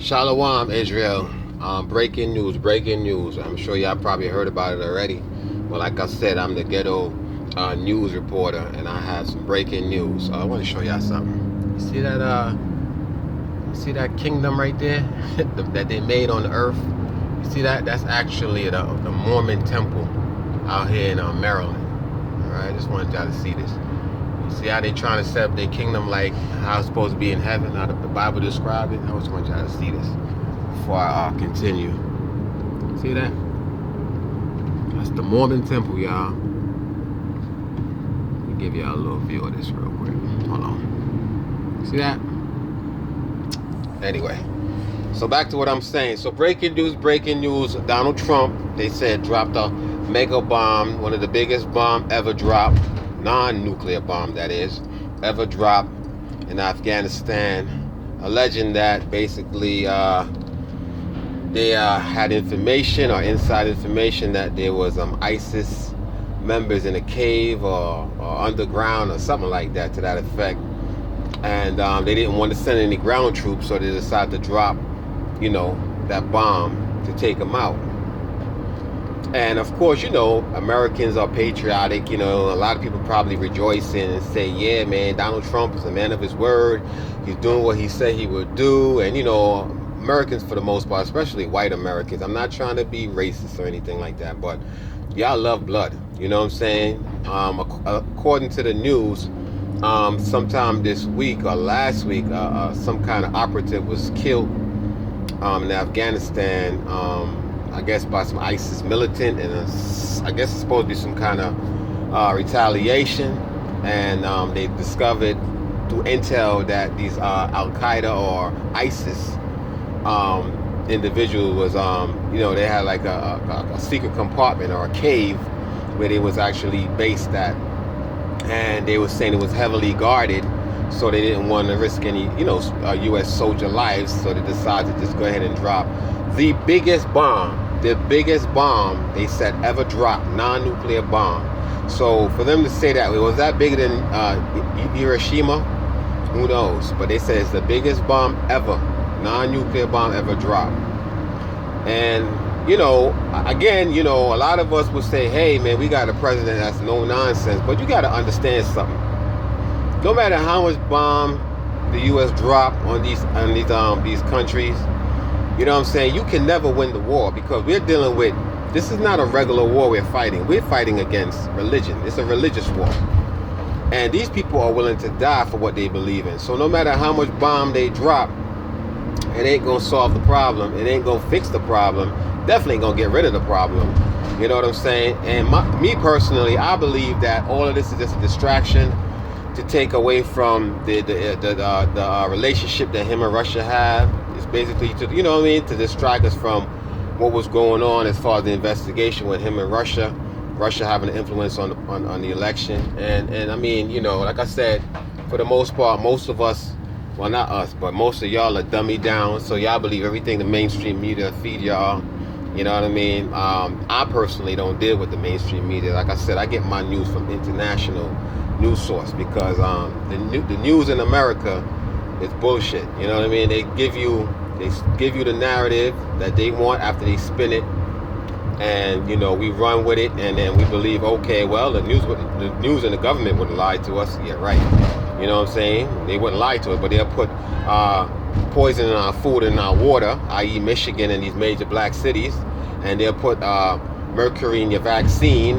Shalom, Israel. Breaking news, breaking news. I'm sure y'all probably heard about it already. Well, like I said, I'm the ghetto news reporter, and I have some breaking news. I want to show y'all something. You see that kingdom right there that they made on the earth? You see that? That's actually the Mormon temple out here in Maryland. All right, I just wanted y'all to see this. You see how they trying to set up their kingdom like how it's supposed to be in heaven, how the Bible described it? I just want y'all to see this before I continue. See that? That's the Mormon temple, y'all. Let me give y'all a little view of this real quick. Hold on. See that? Anyway, so back to what I'm saying. So breaking news. Donald Trump, they said, dropped a mega bomb, one of the biggest bomb ever dropped, non-nuclear bomb that is, ever dropped in Afghanistan, alleging that basically they had information or inside information that there was ISIS members in a cave or underground or something like that to that effect. And they didn't want to send any ground troops, so they decided to drop, that bomb to take them out. And of course, Americans are patriotic. A lot of people probably rejoicing and say, yeah, man, Donald Trump is a man of his word. He's doing what he said he would do. And, Americans for the most part, especially white Americans, I'm not trying to be racist or anything like that, but y'all love blood. You know what I'm saying? According to the news, sometime this week or last week, some kind of operative was killed in Afghanistan, I guess by some ISIS militant, and I guess it's supposed to be some kind of retaliation. And they discovered through intel that these Al-Qaeda or ISIS individual was, they had like a secret compartment or a cave where they was actually based at. And they were saying it was heavily guarded, so they didn't want to risk any, U.S. soldier lives, so they decided to just go ahead and drop the biggest bomb they said ever dropped, non-nuclear bomb. So for them to say that, was that bigger than Hiroshima? Who knows? But they said it's the biggest bomb ever, non-nuclear bomb ever dropped. And again, a lot of us would say, hey, man, we got a president that's no nonsense. But you got to understand something. No matter how much bomb the U.S. drop on these countries, you know what I'm saying, you can never win the war, because we're dealing with, this is not a regular war we're fighting. We're fighting against religion. It's a religious war. And these people are willing to die for what they believe in. So no matter how much bomb they drop, it ain't gonna solve the problem. It ain't gonna fix the problem. Definitely ain't gonna get rid of the problem. You know what I'm saying? And me personally, I believe that all of this is just a distraction to take away from the relationship that him and Russia have. It's basically to distract us from what was going on as far as the investigation with him and Russia having an influence on the election. And I mean, like I said, for the most part, most of us, well, not us, but most of y'all are dummied down, so y'all believe everything the mainstream media feed y'all. You know what I mean? I personally don't deal with the mainstream media. Like I said, I get my news from international news source, because the news in America is bullshit. You know what I mean? They give you the narrative that they want after they spin it, and we run with it, and then we believe, okay, well, the news and the government wouldn't lie to us. Yeah, right. You know what I'm saying? They wouldn't lie to us, but they'll put poison in our food and our water, i.e. Michigan and these major black cities, and they'll put mercury in your vaccine,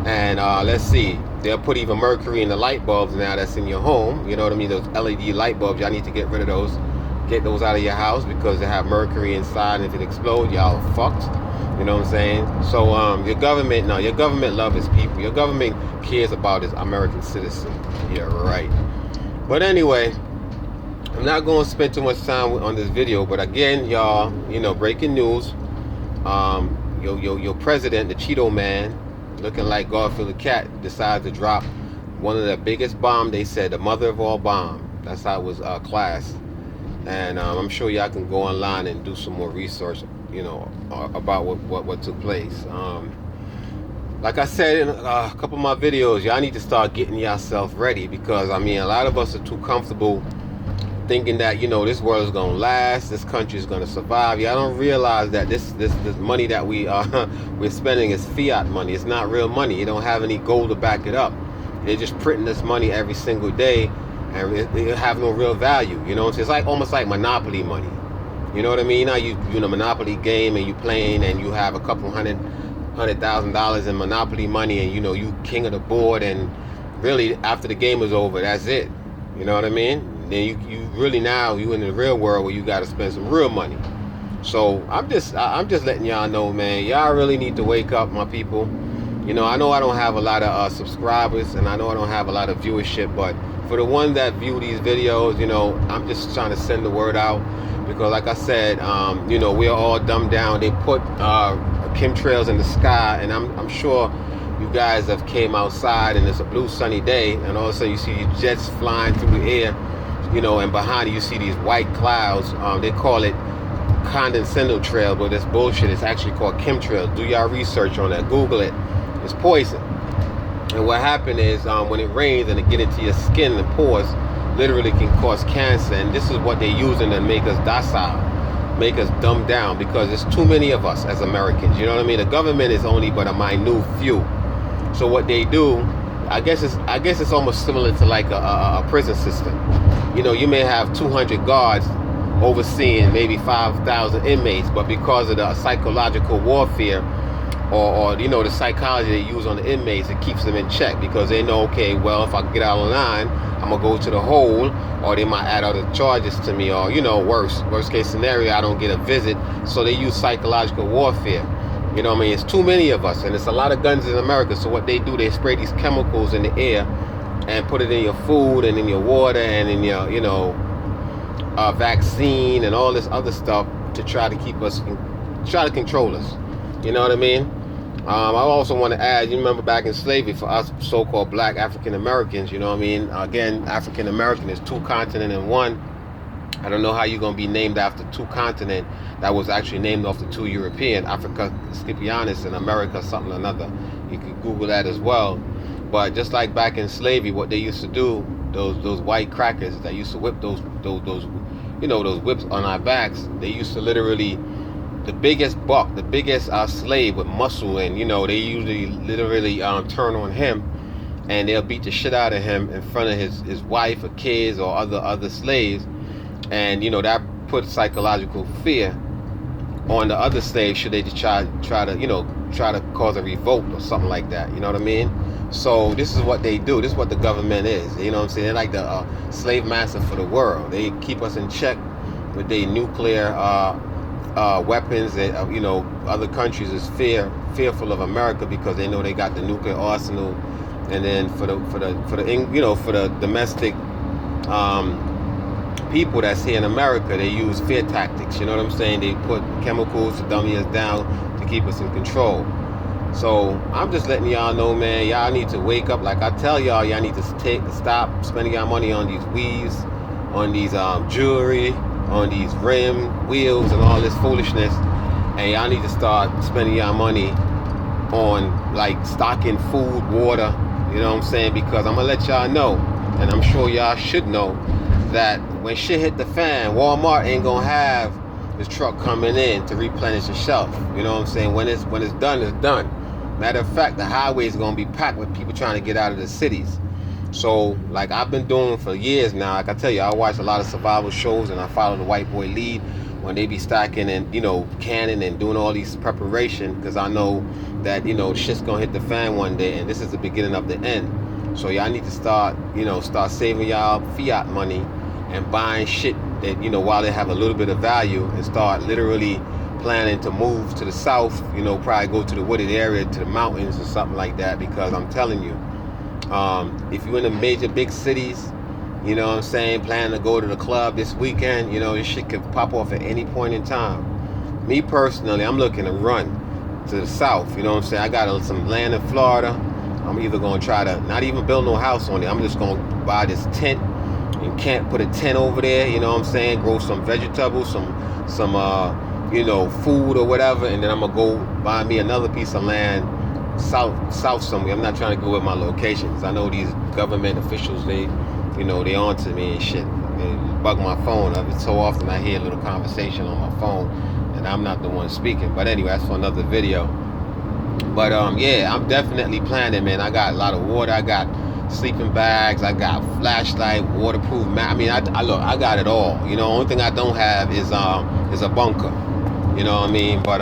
and let's see, they'll put even mercury in the light bulbs now that's in your home. You know what I mean? Those LED light bulbs, y'all need to get rid of those. Get those out of your house, because they have mercury inside, and if it explodes, y'all are fucked. You know what I'm saying? So your government loves its people. Your government cares about its American citizen. Yeah, right. But anyway, I'm not going to spend too much time on this video. But again, y'all, breaking news. Your president, the Cheeto man, looking like Garfield the cat, decided to drop one of the biggest bomb. They said the mother of all bomb. That's how it was classed. And I'm sure y'all can go online and do some more research, about what took place. Like I said in a couple of my videos, y'all need to start getting yourself ready, because I mean, a lot of us are too comfortable thinking that, you know, this world is gonna last, this country is gonna survive. Y'all don't realize that this money that we're spending is fiat money. It's not real money. You don't have any gold to back it up. They're just printing this money every single day, and it have no real value. You know, it's like almost like monopoly money. You know what I mean? Now you in a monopoly game and you playing and you have a couple $100,000 in monopoly money, and you know you king of the board, and really after the game is over, that's it. You know what I mean? Then you really now you in the real world where you got to spend some real money. So I'm just letting y'all know, man. Y'all really need to wake up, my people. You know I don't have a lot of subscribers, and I know I don't have a lot of viewership, but for the ones that view these videos, you know, I'm just trying to send the word out, because like I said, you know, we're all dumbed down. They put chemtrails in the sky, and I'm sure you guys have came outside and it's a blue sunny day, and all of a sudden you see jets flying through the air, you know, and behind you see these white clouds. They call it condensate trail, but that's bullshit. It's actually called chemtrails. Do y'all research on that, Google it. It's poison. And what happened is when it rains and it get into your skin and pores, literally can cause cancer. And this is what they're using to make us docile, make us dumbed down, because there's too many of us as Americans. You know what I mean? The government is only but a minute few. So what they do, I guess it's almost similar to like a prison system. You know, you may have 200 guards overseeing maybe 5,000 inmates, but because of the psychological warfare, or you know, the psychology they use on the inmates, it keeps them in check, because they know, okay, well, if I get out of line, I'm gonna go to the hole, or they might add other charges to me, or, you know, worst case scenario, I don't get a visit. So they use psychological warfare. You know what I mean? It's too many of us, and it's a lot of guns in America. So what they do, they spray these chemicals in the air and put it in your food and in your water and in your, you know, vaccine and all this other stuff to try to keep us, try to control us. You know what I mean? I also want to add, you remember back in slavery, for us so-called black African Americans, you know what I mean? Again, African American is two continents in one. I don't know how you're going to be named after two continents that was actually named after two European, Africa Scipianus and America something or another. You can Google that as well. But just like back in slavery, what they used to do, those white crackers that used to whip those you know, those whips on our backs, they used to literally, the biggest buck, the biggest slave with muscle, and you know, they usually literally turn on him, and they'll beat the shit out of him in front of his wife or kids or other slaves. And you know, that put psychological fear on the other slaves, should they just try to cause a revolt or something like that. You know what I mean? So this is what they do. This is what the government is. You know what I'm saying? They're like the slave master for the world. They keep us in check with their nuclear weapons. That you know, other countries is fearful of America because they know they got the nuclear arsenal. And then for the domestic people that's here in America, they use fear tactics. You know what I'm saying? They put chemicals to dummy us down to keep us in control. So I'm just letting y'all know, man, y'all need to wake up. Like I tell y'all need to stop spending y'all money on these weaves, on these jewelry, on these rim wheels and all this foolishness. And y'all need to start spending y'all money on like stocking food, water. You know what I'm saying? Because I'm gonna let y'all know, and I'm sure y'all should know, that when shit hit the fan, Walmart ain't gonna have this truck coming in to replenish the shelf. You know what I'm saying? When it's done, it's done. Matter of fact, the highway is gonna be packed with people trying to get out of the cities. So, like I've been doing for years now, like I tell you, I watch a lot of survival shows, and I follow the white boy lead when they be stacking and, you know, canning and doing all these preparation, because I know that, you know, shit's gonna hit the fan one day, and this is the beginning of the end. So y'all need to start saving y'all fiat money and buying shit that, you know, while they have a little bit of value, and start literally planning to move to the south, you know, probably go to the wooded area, to the mountains or something like that. Because I'm telling you, if you're in the major big cities, you know what I'm saying, planning to go to the club this weekend, you know, this shit could pop off at any point in time. Me personally, I'm looking to run to the south, you know what I'm saying. I got some land in Florida. I'm either going to try to not even build no house on it. I'm just going to buy this tent and can't put a tent over there, you know what I'm saying, grow some vegetables, some you know, food or whatever, and then I'm gonna go buy me another piece of land south somewhere. I'm not trying to go with my locations. I know these government officials, they on to me and shit. bug my phone. Every so often I hear a little conversation on my phone, and I'm not the one speaking. But anyway, that's for another video. But yeah, I'm definitely planning, man. I got a lot of water. I got sleeping bags. I got flashlight, waterproof mat. I mean, I look, I got it all. You know, only thing I don't have is a bunker. You know what I mean? But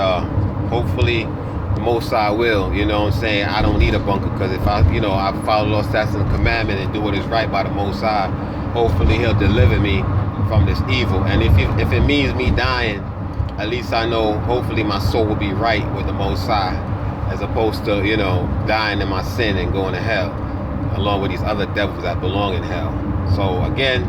hopefully the Most High will. You know what I'm saying? I don't need a bunker, because if I follow Lord statutes and commandment and do what is right by the Most High, hopefully He'll deliver me from this evil. And if it means me dying, at least I know hopefully my soul will be right with the Most High, as opposed to, dying in my sin and going to hell, along with these other devils that belong in hell. So again,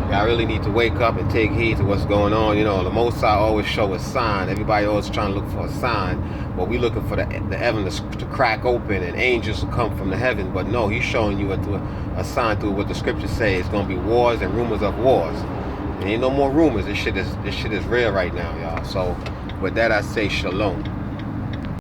I really need to wake up and take heed to what's going on. The Most High always show a sign. Everybody always trying to look for a sign, but we looking for the heaven to crack open and angels to come from the heaven. But no, He's showing you a sign through what the scriptures say. It's going to be wars and rumors of wars. There ain't no more rumors. This shit is real right now, y'all. So with that, I say shalom.